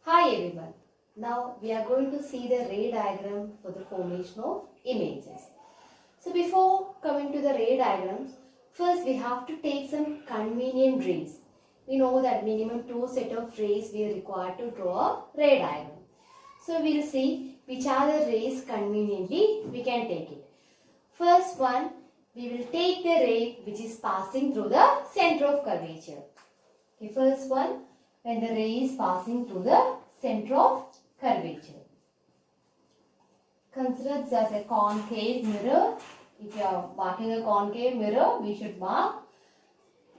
Hi everyone. Now we are going to see the ray diagram for the formation of images. So before coming to the ray diagrams, first we have to take some convenient rays. We know that minimum 2 set of rays we are required to draw a ray diagram. So we will see which are the rays conveniently we can take it. First one, we will take the ray which is passing through the center of curvature. Okay, first one, when the ray is passing through the center of curvature. Consider this as a concave mirror. If you are marking a concave mirror, we should mark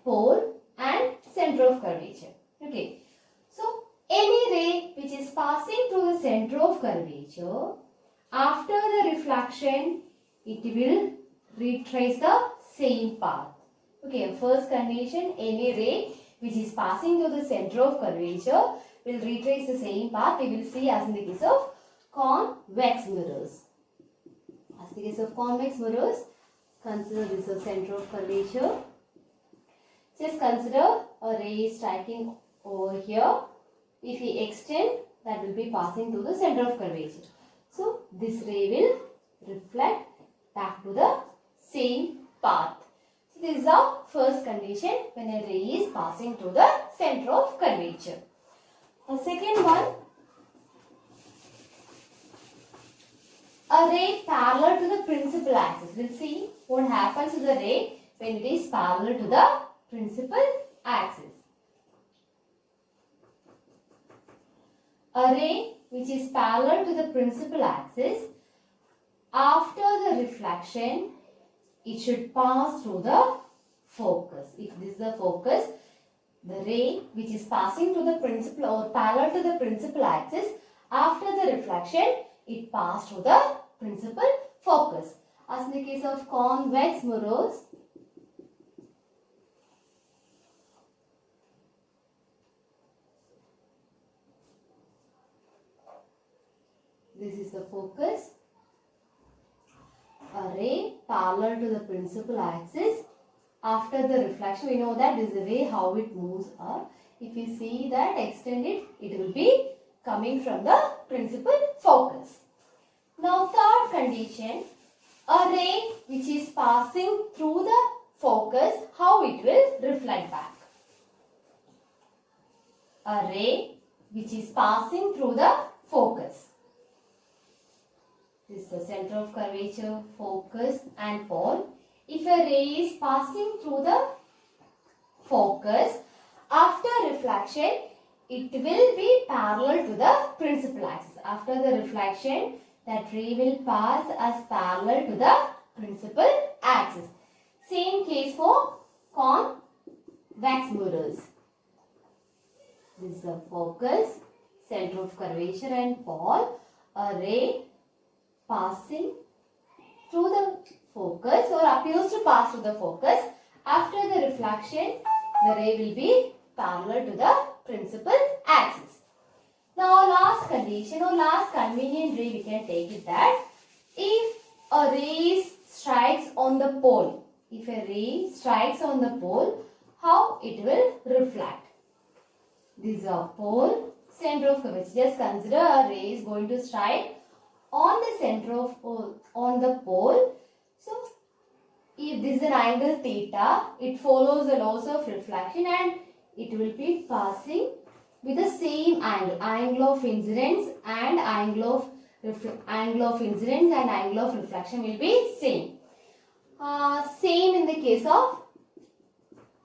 pole and center of curvature. Okay. So, any ray which is passing through the center of curvature, after the reflection, it will retrace the same path. Okay, first condition, any ray which is passing through the center of curvature will retrace the same path. We will see as in the case of convex mirrors. As in the case of convex mirrors, consider this as center of curvature. Just consider a ray striking over here. If we extend, that will be passing through the center of curvature. So, this ray will reflect back to the same path. So, this is our first condition when a ray is passing through the center of curvature. The second one, a ray parallel to the principal axis. We'll see what happens to the ray when it is parallel to the principal axis. A ray which is parallel to the principal axis, after the reflection, it should pass through the focus. If this is the focus, the ray which is passing to the principal or parallel to the principal axis, after the reflection, it passed through the principal focus. As in the case of convex mirrors, this is the focus. A ray parallel to the principal axis. After the reflection, we know that this is the way how it moves up. If you see that extended, it will be coming from the principal focus. Now, third condition, a ray which is passing through the focus, how it will reflect back. A ray which is passing through the focus. This is the center of curvature, focus and pole. If a ray is passing through the focus, after reflection, it will be parallel to the principal axis. After the reflection, that ray will pass as parallel to the principal axis. Same case for convex mirrors. This is the focus, center of curvature and pole. A ray passing through the focus or appears to pass through the focus. After the reflection, the ray will be parallel to the principal axis. Now, last condition or last convenient ray we can take is that if a ray strikes on the pole, if a ray strikes on the pole, how it will reflect. This is a pole, center of curvature. Just consider a ray is going to strike on the center of pole, on the pole. So, if this is an angle theta, it follows the laws of reflection and it will be passing with the same angle. Angle of incidence and angle of incidence and angle of reflection will be same. Same in the case of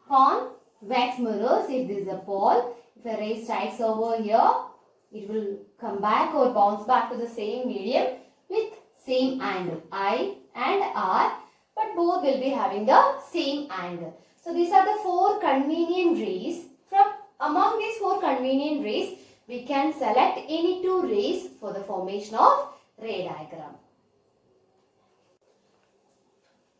convex mirrors. If this is a pole, if a ray strikes over here, it will come back or bounce back to the same medium with same angle I and R, but both will be having the same angle. So these are the four convenient rays. From among these four convenient rays, we can select any two rays for the formation of ray diagram.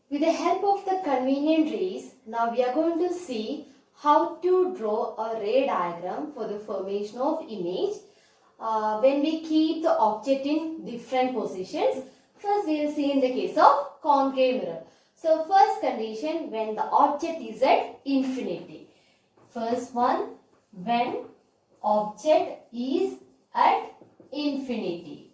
With the help of the convenient rays, now we are going to see how to draw a ray diagram for the formation of image when we keep the object in different positions. First, we will see in the case of concave mirror. So, first condition, when the object is at infinity. First one, when object is at infinity.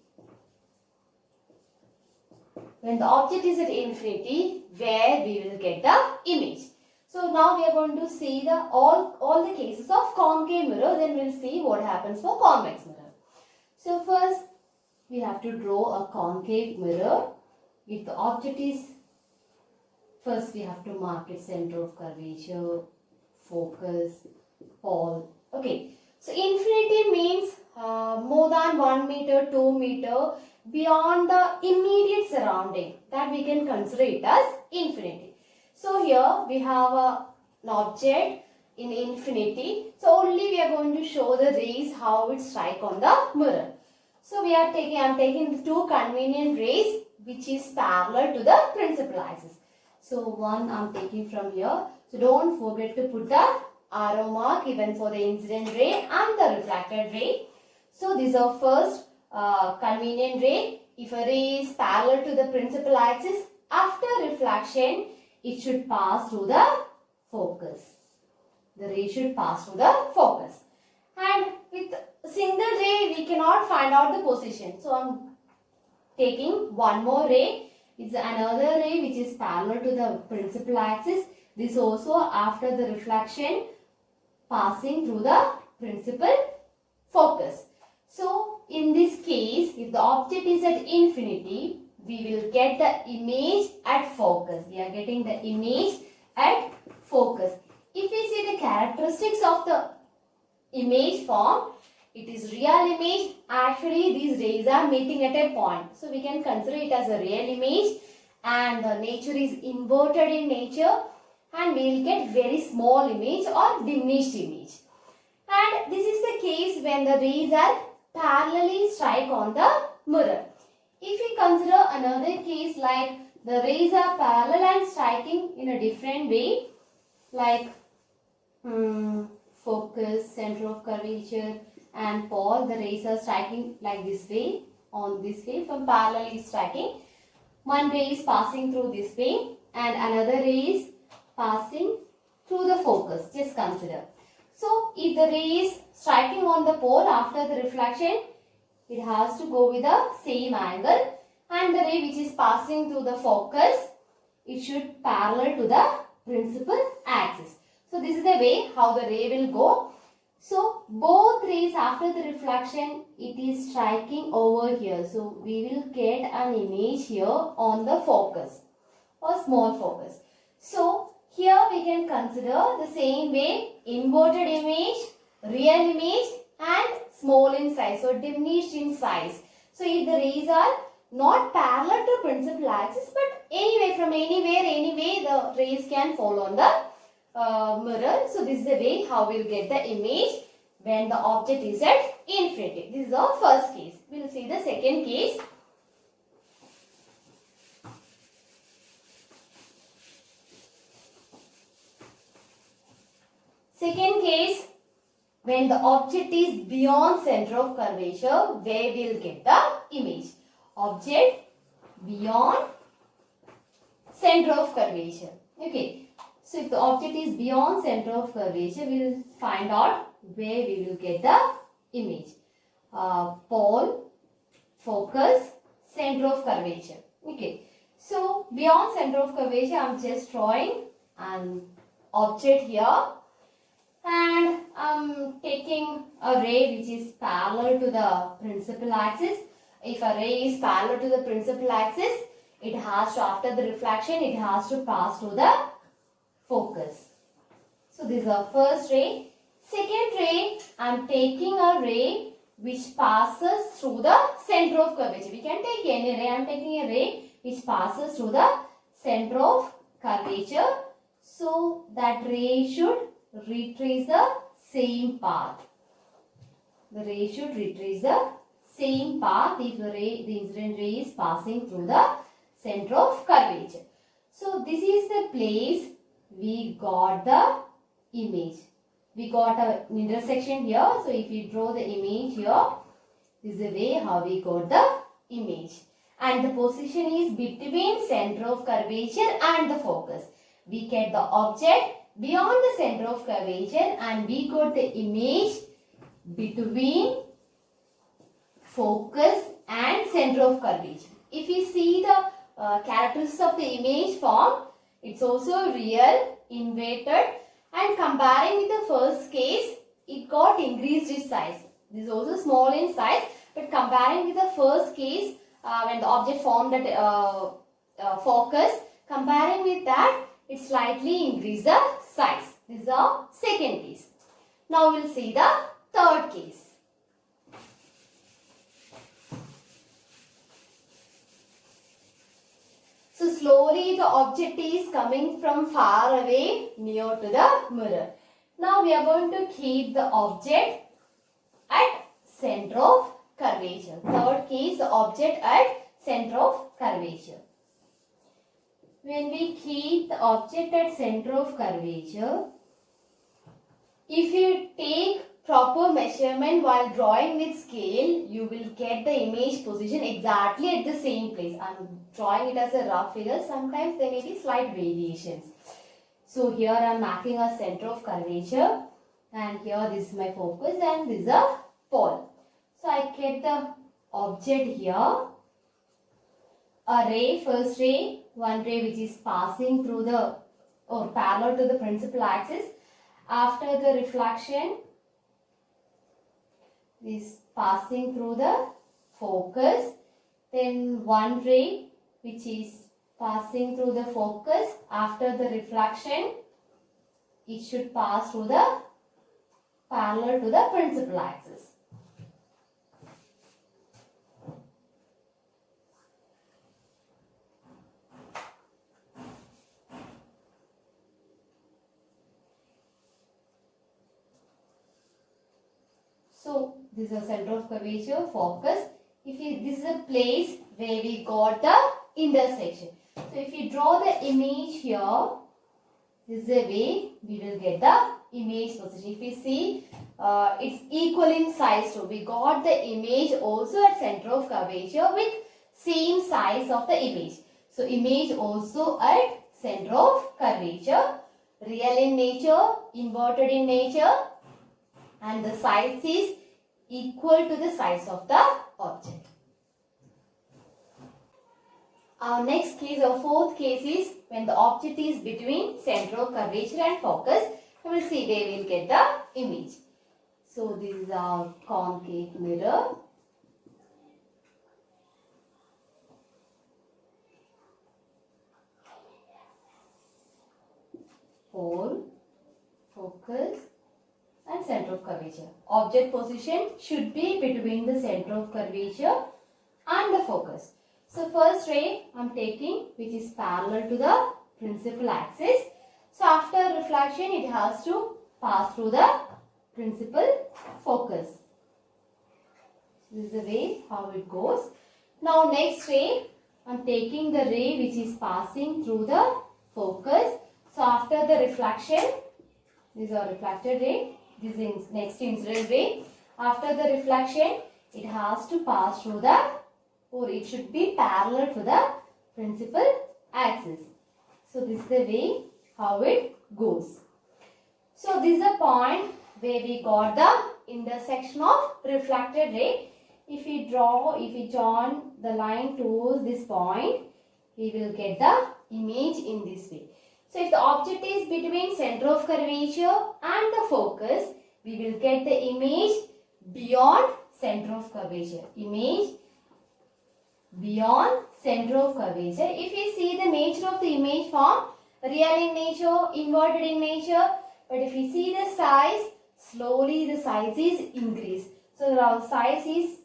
When the object is at infinity, where we will get the image. So now we are going to see the all the cases of concave mirror. Then we'll see what happens for convex mirror. So first we have to draw a concave mirror. If the object is, first we have to mark its center of curvature, focus, pole. Okay. So infinity means more than 1 meter, 2 meter, beyond the immediate surrounding, that we can consider it as infinity. So here we have an object in infinity. So only we are going to show the rays how it strike on the mirror. So I am taking the two convenient rays which is parallel to the principal axis. So one I am taking from here. So don't forget to put the arrow mark even for the incident ray and the refracted ray. So this is our first convenient ray. If a ray is parallel to the principal axis, after reflection, it should pass through the focus. The ray should pass through the focus. And with single ray, we cannot find out the position. So I am taking one more ray. It's another ray which is parallel to the principal axis. This also after the reflection passing through the principal focus. So in this case, if the object is at infinity, we will get the image at focus. We are getting the image at focus. If we see the characteristics of the image form, it is real image. Actually, these rays are meeting at a point. So we can consider it as a real image, and the nature is inverted in nature, and we will get very small image or diminished image. And this is the case when the rays are parallelly strike on the mirror. If we consider another case like the rays are parallel and striking in a different way, like focus, center of curvature and pole, the rays are striking like this way, on this way, from parallelly striking. One ray is passing through this way and another ray is passing through the focus. Just consider. So if the ray is striking on the pole after the reflection, it has to go with the same angle, and the ray which is passing through the focus, it should parallel to the principal axis. So this is the way how the ray will go. So both rays after the reflection, it is striking over here. So we will get an image here on the focus or small focus. So here we can consider the same way inverted image, real image and small in size or diminished in size. So if the rays are not parallel to principal axis, but anyway from anyway the rays can fall on the mirror. So this is the way how we will get the image when the object is at infinity. This is our first case. We will see the second case. Second case, when the object is beyond center of curvature, where we will get the image. Object beyond center of curvature. Okay. So if the object is beyond center of curvature, we will find out where we will get the image. Pole, focus, center of curvature. Okay. So beyond center of curvature, I am just drawing an object here. And I am taking a ray which is parallel to the principal axis. If a ray is parallel to the principal axis, it has to, after the reflection, it has to pass through the focus. So this is our first ray. Second ray, I am taking a ray which passes through the center of curvature. We can take any ray. I am taking a ray which passes through the center of curvature. So that ray should retrace the same path. The ray should retrace the same path if the incident ray is passing through the center of curvature. So this is the place we got the image. We got an intersection here. So if we draw the image here, this is the way how we got the image. And the position is between center of curvature and the focus. We get the object beyond the center of curvature and we got the image between focus and center of curvature. If we see the characteristics of the image form, it's also real, inverted, and comparing with the first case, it got increased in size. This is also small in size, but comparing with the first case, when the object formed at focus, comparing with that, it slightly increased the size. This is our second case. Now we'll see the third case. So slowly the object is coming from far away near to the mirror. Now we are going to keep the object at center of curvature. Third case, the object at center of curvature. When we keep the object at center of curvature, if you take proper measurement while drawing with scale, you will get the image position exactly at the same place. I am drawing it as a rough figure. Sometimes there may be slight variations. So here I am marking a center of curvature, and here this is my focus and this is a pole. So I kept the object here. A ray, first ray, one ray which is passing through the or parallel to the principal axis. After the reflection, is passing through the focus. Then one ray which is passing through the focus. After the reflection, it should pass through the parallel to the principal axis. So this is a center of curvature, focus. This is a place where we got the intersection. So if you draw the image here, this is the way we will get the image position. If we see, it's equal in size. So we got the image also at center of curvature with same size of the image. So image also at center of curvature, real in nature, inverted in nature, and the size is equal to the size of the object. Our next case, our fourth case, is when the object is between center of curvature and focus. We will see where we will get the image. So this is our concave mirror. Pole, focus, and center of curvature. Object position should be between the center of curvature and the focus. So first ray I am taking which is parallel to the principal axis. So after reflection it has to pass through the principal focus. This is the way how it goes. Now next ray I am taking the ray which is passing through the focus. So after the reflection, this is a reflected ray. This is next incident ray. After the reflection, it has to pass through the, or it should be parallel to the principal axis. So this is the way how it goes. So this is a point where we got the intersection of reflected ray. If we join the line towards this point, we will get the image in this way. So if the object is between center of curvature and the focus, we will get the image beyond center of curvature. Image beyond center of curvature. If we see the nature of the image form, real in nature, inverted in nature. But if we see the size, slowly the size is increased. So the size is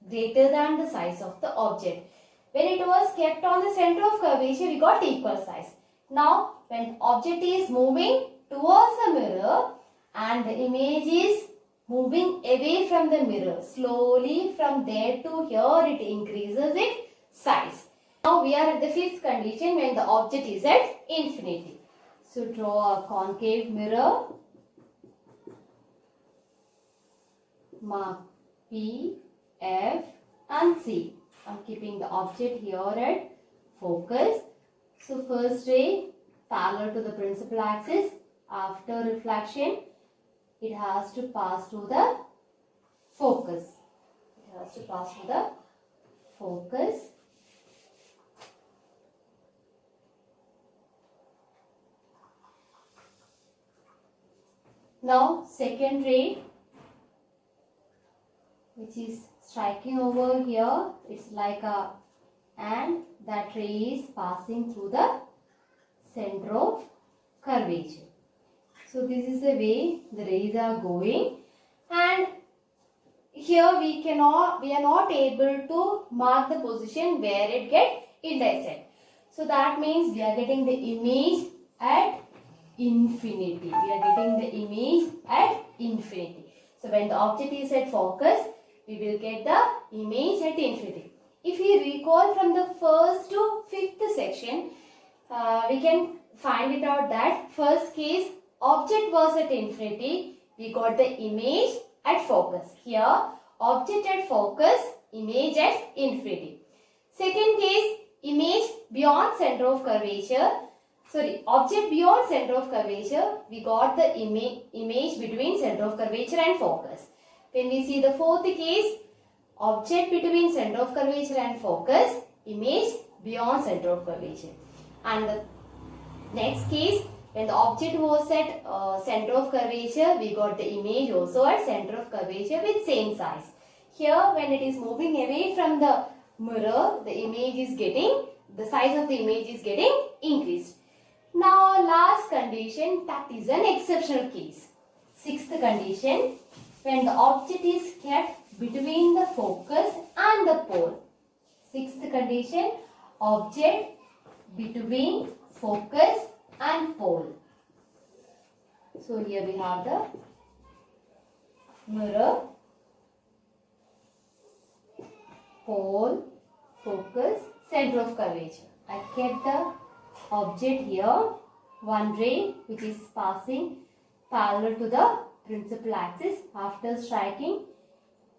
greater than the size of the object. When it was kept on the center of curvature, we got equal size. Now, when object is moving towards the mirror and the image is moving away from the mirror, slowly from there to here it increases its size. Now, we are at the fifth condition when the object is at infinity. So, draw a concave mirror. Mark P, F and C. I am keeping the object here at focus. So first ray parallel to the principal axis. After reflection, it has to pass through the focus. It It has to pass through the focus. Now second ray, which is striking over here, it's like a, and that ray is passing through the center of curvature. So this is the way the rays are going, and here we are not able to mark the position where it gets intersect. So that means we are getting the image at infinity. We are getting the image at infinity. So when the object is at focus, we will get the image at infinity. If we recall from the first to fifth section, we can find it out that first case, object was at infinity, we got the image at focus. Here, object at focus, image at infinity. Second case, image beyond center of curvature. Object beyond center of curvature, we got the image between center of curvature and focus. When we see the fourth case, object between center of curvature and focus, image beyond center of curvature. And the next case, when the object was at center of curvature, we got the image also at center of curvature with same size. Here, when it is moving away from the mirror, the size of the image is getting increased. Now, last condition, that is an exceptional case. Sixth condition, when the object is kept between the focus and the pole. Sixth condition, object between focus and pole. So here we have the mirror, pole, focus, center of curvature. I kept the object here, one ray which is passing parallel to the principal axis. After striking,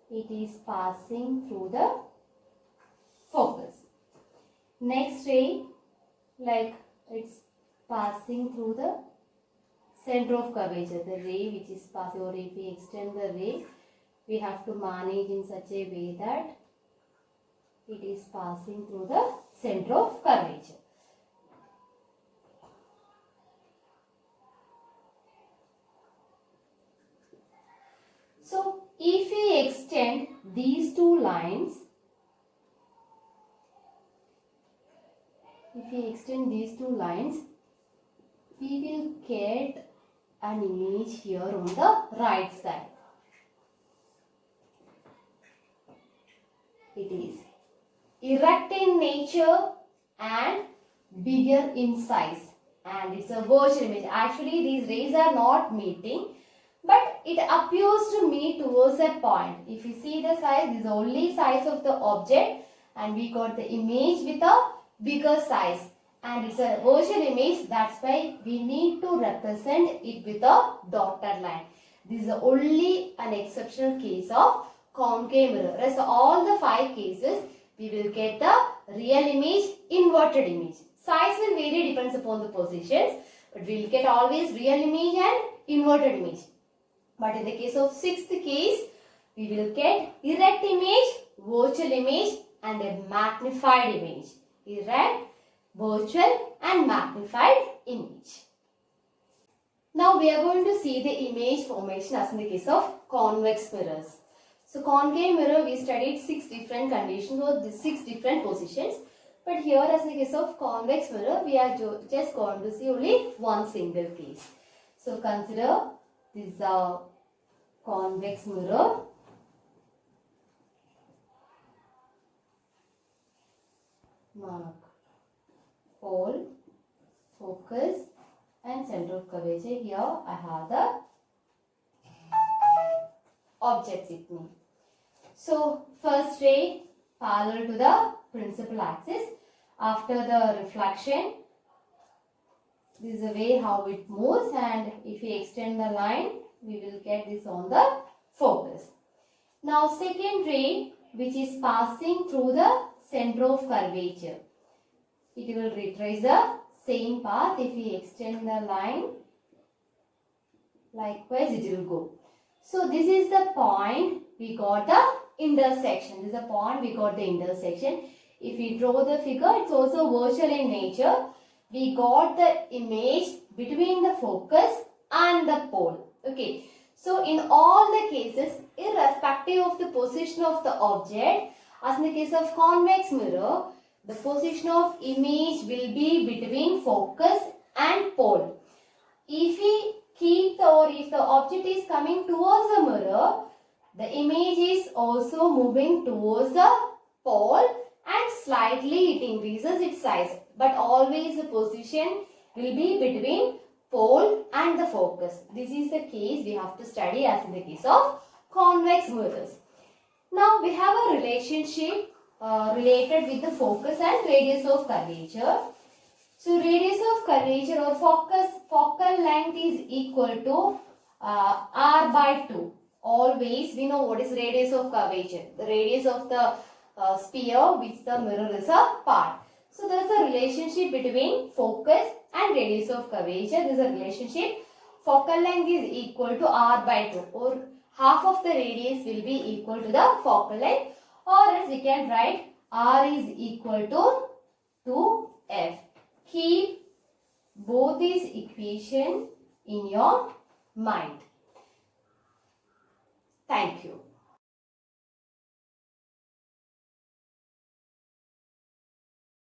it is passing through the focus. Next ray, like it's passing through the center of curvature, the ray which is passing, or if we extend the ray, we have to manage in such a way that it is passing through the center of curvature. So, if we extend these two lines, we will get an image here on the right side. It is erect in nature and bigger in size, and it's a virtual image. Actually, these rays are not meeting, but it appears to meet towards that point. If you see the size, this is the only size of the object, and we got the image with a bigger size, and it's a virtual image. That's why we need to represent it with a dotted line. This is only an exceptional case of concave mirror. Rest all the 5 cases, we will get the real image, inverted image. Size will vary, depends upon the positions, but we will get always real image and inverted image. But in the case of 6th case, we will get erect image, virtual image and a magnified image. Erect, virtual and magnified image. Now we are going to see the image formation as in the case of convex mirrors. So concave mirror, we studied 6 different conditions or the 6 different positions. But here as in the case of convex mirror, we are just going to see only one single case. So consider this is a convex mirror. Mark pole, focus and center of curvature. Here I have the object with me. So first ray parallel to the principal axis. After the reflection, this is the way how it moves, and if we extend the line, we will get this on the focus. Now second ray which is passing through the center of curvature. It will retrace the same path. If we extend the line, likewise it will go. So this is the point we got the intersection. This is a point, we got the intersection. If we draw the figure, it's also virtual in nature. We got the image between the focus and the pole. Okay. So in all the cases, irrespective of the position of the object, as in the case of convex mirror, the position of image will be between focus and pole. If we keep if the object is coming towards the mirror, the image is also moving towards the pole and slightly it increases its size. But always the position will be between pole and the focus. This is the case we have to study as in the case of convex mirrors. Now we have a relationship related with the focus and radius of curvature. So radius of curvature or focal length is equal to r by 2. Always we know what is radius of curvature. The radius of the sphere which the mirror is a part. So there is a relationship between focus and radius of curvature. There is a relationship. Focal length is equal to r by 2, or half of the radius will be equal to the focal length, or else we can write r is equal to 2f. Keep both these equations in your mind. Thank you.